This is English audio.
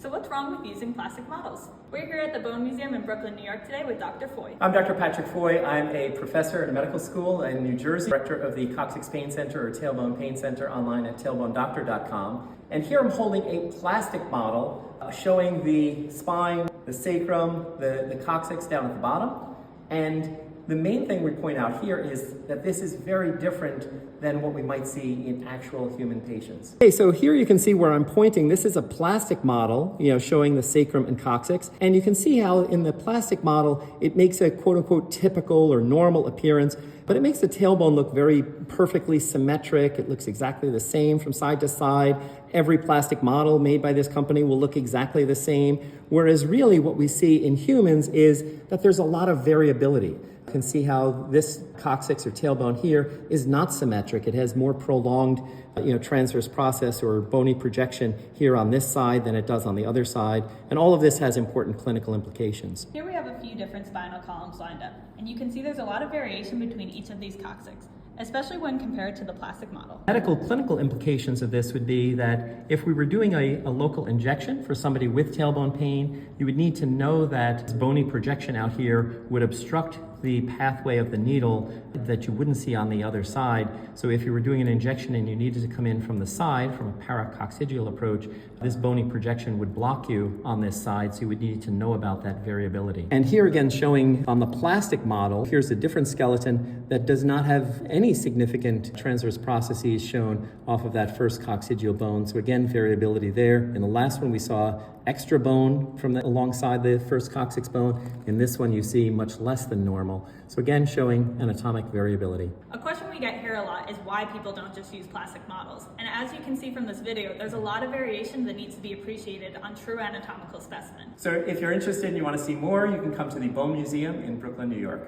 So what's wrong with using plastic models? We're here at the Bone Museum in Brooklyn, New York today with Dr. Foy. I'm Dr. Patrick Foy. I'm a professor at a medical school in New Jersey, director of the Coccyx Pain Center or Tailbone Pain Center online at tailbonedoctor.com. And here I'm holding a plastic model showing the spine, the sacrum, the coccyx down at the bottom. And the main thing we point out here is that this is very different than what we might see in actual human patients. Okay, so here you can see where I'm pointing. This is a plastic model, showing the sacrum and coccyx. And you can see how in the plastic model, it makes a quote-unquote typical or normal appearance, but it makes the tailbone look very perfectly symmetric. It looks exactly the same from side to side. Every plastic model made by this company will look exactly the same, whereas really what we see in humans is that there's a lot of variability. You can see how this coccyx or tailbone here is not symmetric. It has more prolonged transverse process or bony projection here on this side than it does on the other side. And all of this has important clinical implications. Here we have a few different spinal columns lined up, and you can see there's a lot of variation between each of these coccyx, especially when compared to the plastic model. Medical clinical implications of this would be that if we were doing a local injection for somebody with tailbone pain, you would need to know that bony projection out here would obstruct the pathway of the needle that you wouldn't see on the other side. So if you were doing an injection and you needed to come in from the side, from a paracoccygeal approach, this bony projection would block you on this side, so you would need to know about that variability. And here again, showing on the plastic model, here's a different skeleton that does not have any significant transverse processes shown off of that first coccygeal bone. So again, variability there. In the last one, we saw extra bone from alongside the first coccyx bone. In this one, you see much less than normal. So again, showing anatomic variability. A question we get here a lot is why people don't just use plastic models. And as you can see from this video, there's a lot of variation that needs to be appreciated on true anatomical specimens. So if you're interested and you want to see more, you can come to the Bone Museum in Brooklyn, New York.